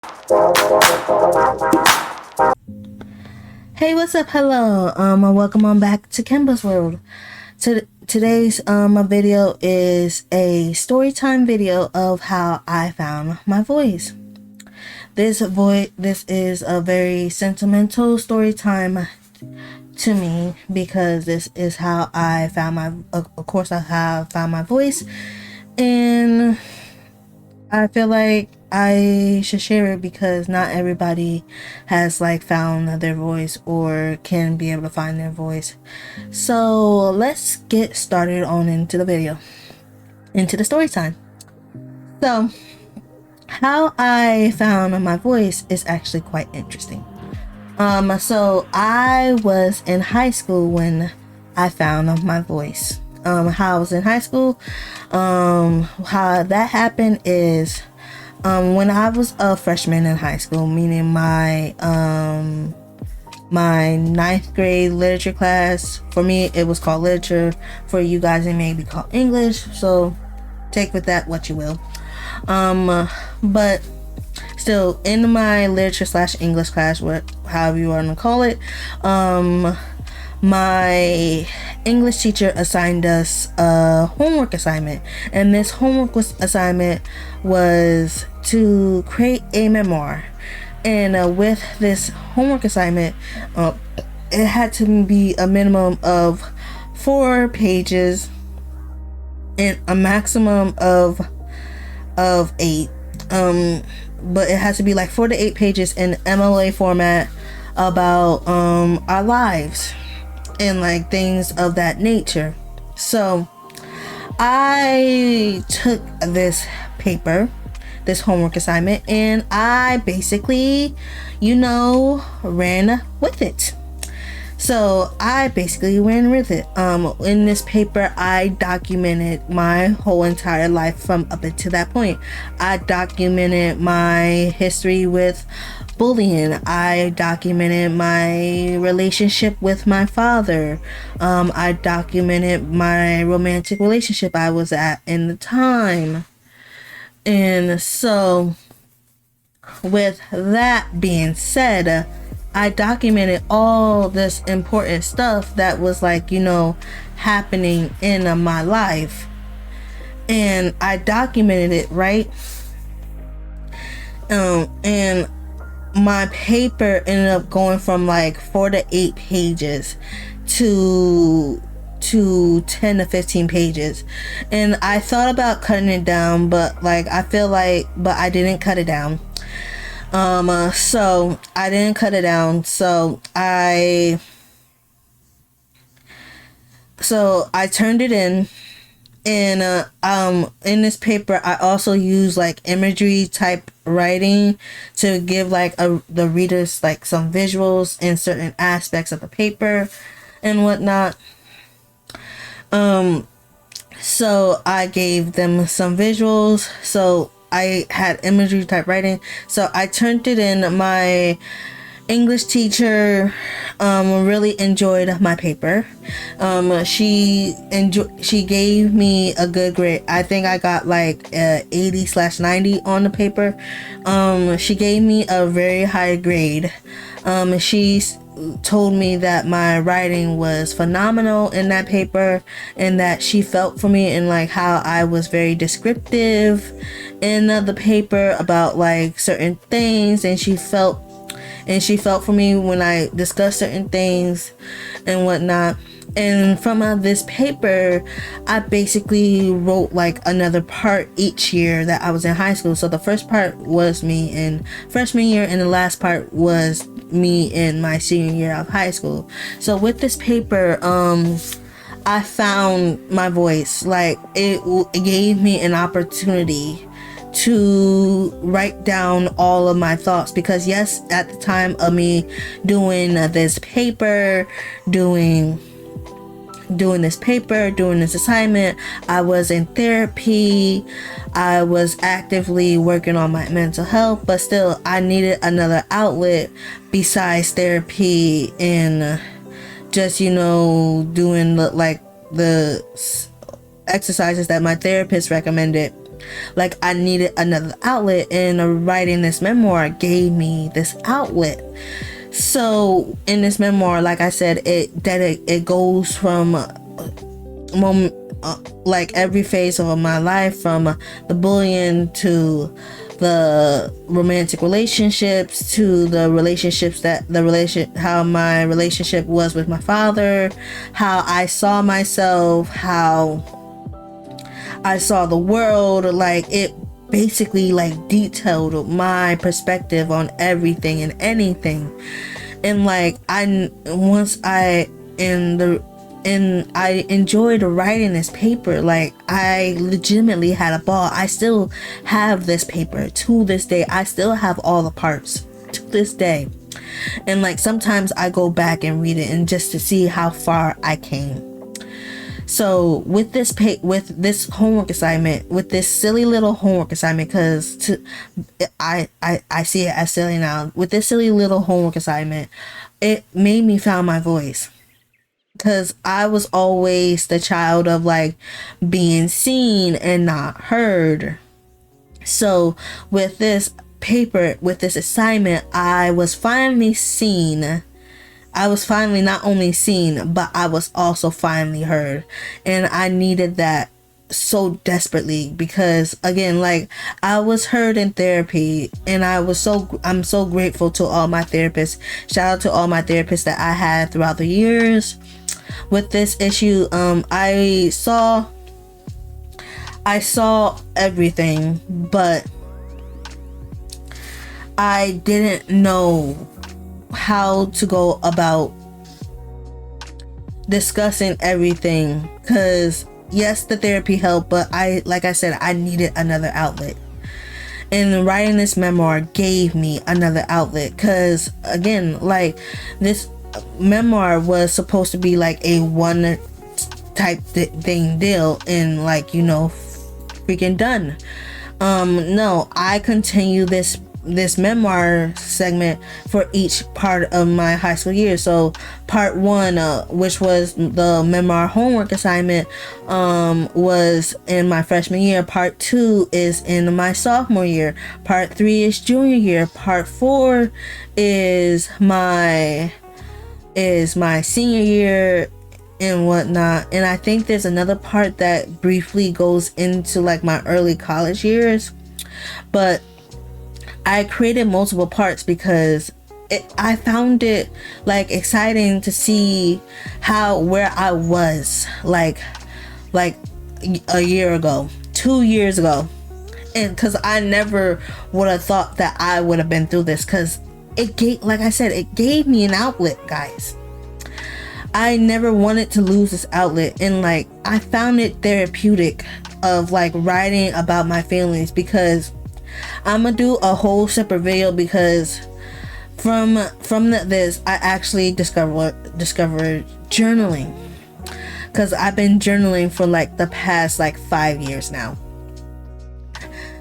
Hey, what's up? Hello. Welcome on back to Kemba's World. Today's video is a story time video of how I found my voice. This is a very sentimental story time to me because this is how I found of course I have found my voice, and I feel like I should share it because not everybody has found their voice or can be able to find their voice. So let's get started on into the video, into the story time. So how I found my voice is actually quite interesting. So I was in high school when I found my voice. How I was in high school, how that happened is, when I was a freshman in high school, meaning my ninth grade literature class. For me, it was called literature. For you guys, it may be called English. So take with that what you will. But still, in my literature / English class, however you want to call it, my English teacher assigned us a homework assignment, and this assignment was to create a memoir. And with this homework assignment, it had to be a minimum of 4 pages and a maximum of 8. But it has to be 4 to 8 pages in MLA format about our lives and things of that nature. So I took this paper, this homework assignment, and I basically, ran with it. So I basically ran with it. In this paper, I documented my whole entire life from up until that point. I documented my history with bullying. I documented my relationship with my father. I documented my romantic relationship I was at in the time. And so, with that being said, I documented all this important stuff that was happening in my life. And I documented it, right? And my paper ended up going from 4 to 8 pages to 10 to 15 pages. And I thought about cutting it down, but but I didn't cut it down. So I didn't cut it down. So I turned it in. And in this paper, I also use imagery type writing to give the readers some visuals in certain aspects of the paper and whatnot. So I gave them some visuals. So I had imagery type writing. So I turned it in. My English teacher really enjoyed my paper. She gave me a good grade. I think I got 80/90 on the paper. She gave me a very high grade. She told me that my writing was phenomenal in that paper, and that she felt for me, and how I was very descriptive in the paper about certain things, and she felt for me when I discussed certain things and whatnot. And from this paper, I basically wrote another part each year that I was in high school. So the first part was me in freshman year, and the last part was me in my senior year of high school. So with this paper, I found my voice. It gave me an opportunity to write down all of my thoughts, because yes, at the time of me doing this paper, doing this assignment, I was in therapy. I was actively working on my mental health, but still I needed another outlet besides therapy and just doing the exercises that my therapist recommended. Like I needed another outlet, and writing this memoir gave me this outlet. So in this memoir, like I said, it goes from moment, like every phase of my life, from the bullying to the romantic relationships to how my relationship was with my father, how I saw myself, how I saw the world. Like it basically like detailed my perspective on everything and anything. And like I enjoyed writing this paper. Like I legitimately had a ball. I still have this paper to this day. I still have all the parts to this day. And like sometimes I go back and read it and just to see how far I came. So with this homework assignment, with this silly little homework assignment, because I see it as silly now. With this silly little homework assignment, it made me find my voice. Because I was always the child of like being seen and not heard. So with this paper, with this assignment, I was finally seen. I was finally not only seen, but I was also finally heard. And I needed that so desperately, because again, like I was heard in therapy, and I'm so grateful to all my therapists. Shout out to all my therapists that I had throughout the years. With this issue, I saw everything, but I didn't know how to go about discussing everything. Because yes, the therapy helped, but like I said, I needed another outlet. And writing this memoir gave me another outlet. Because again, like this memoir was supposed to be like a one type thing deal, and like, you know, freaking done. No, I continue this memoir segment for each part of my high school year. So part one, which was the memoir homework assignment, was in my freshman year. Part two is in my sophomore year. Part three is junior year. Part four is my senior year and whatnot. And I think there's another part that briefly goes into like my early college years, but I created multiple parts because I found it like exciting to see where I was like a year ago, 2 years ago. And because I never would have thought that I would have been through this, because like I said, it gave me an outlet, guys. I never wanted to lose this outlet, and like I found it therapeutic of like writing about my feelings. Because I'm gonna do a whole separate video, because from this I actually discovered journaling, because I've been journaling for like the past like 5 years now.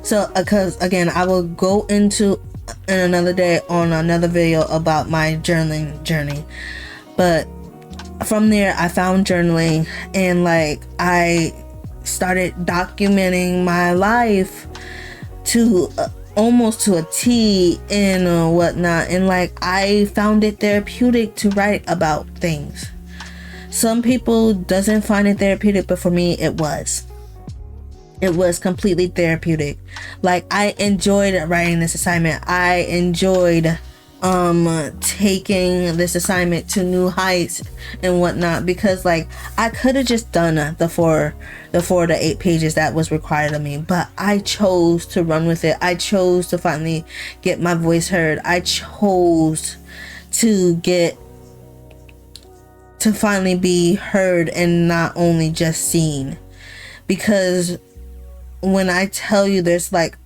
So because again, I will go into in another day on another video about my journaling journey. But from there I found journaling, and like I started documenting my life to almost to a T and whatnot. And like I found it therapeutic to write about things. Some people doesn't find it therapeutic, but for me it was completely therapeutic. Like I enjoyed writing this assignment. I enjoyed taking this assignment to new heights and whatnot, because like I could have just done the 4 to 8 pages that was required of me, but I chose to run with it. I chose to finally get my voice heard. I chose to finally be heard and not only just seen. Because when I tell you, there's like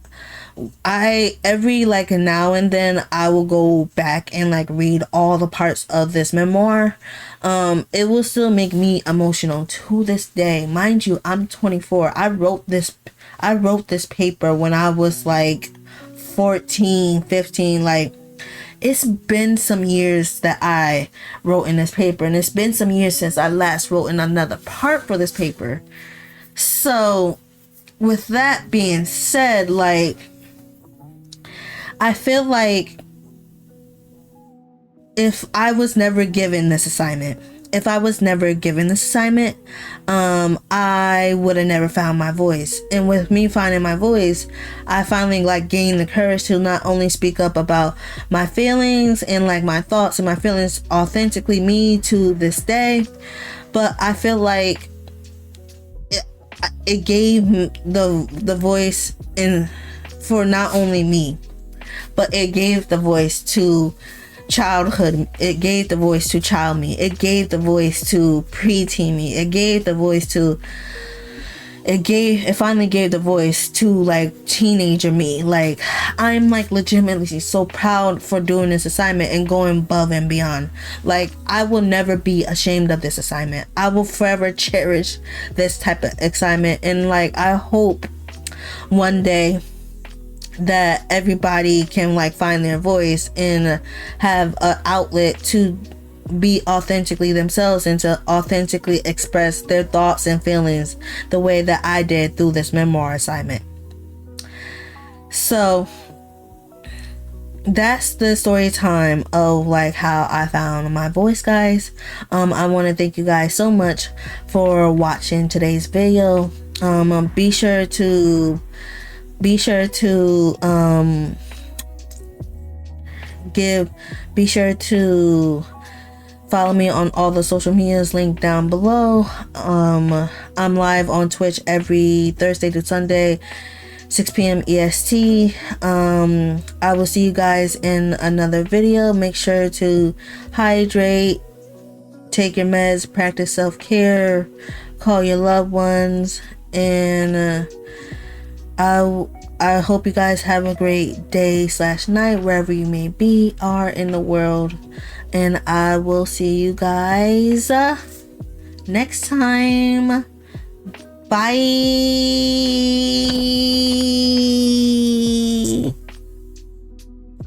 every like now and then I will go back and like read all the parts of this memoir. It will still make me emotional to this day. Mind you, I'm 24. I wrote this paper when I was like 14, 15. Like it's been some years that I wrote in this paper, and it's been some years since I last wrote in another part for this paper. So with that being said, like, I feel like if I was never given this assignment, I would have never found my voice. And with me finding my voice, I finally like gained the courage to not only speak up about my feelings and like my thoughts and my feelings authentically me to this day, but I feel like it gave the voice in for not only me, but it gave the voice to childhood. It gave the voice to child me. It gave the voice to preteen me. It finally gave the voice to like teenager me. Like, I'm like legitimately so proud for doing this assignment and going above and beyond. Like, I will never be ashamed of this assignment. I will forever cherish this type of assignment, and like, I hope one day that everybody can like find their voice and have an outlet to be authentically themselves and to authentically express their thoughts and feelings the way that I did through this memoir assignment. So that's the story time of like how I found my voice, guys. I want to thank you guys so much for watching today's video. Be sure to follow me on all the social medias linked down below. I'm live on Twitch every Thursday to Sunday, 6 p.m. EST. I will see you guys in another video. Make sure to hydrate, take your meds, practice self-care, call your loved ones, and I hope you guys have a great day / night wherever you may are in the world, and I will see you guys next time. Bye.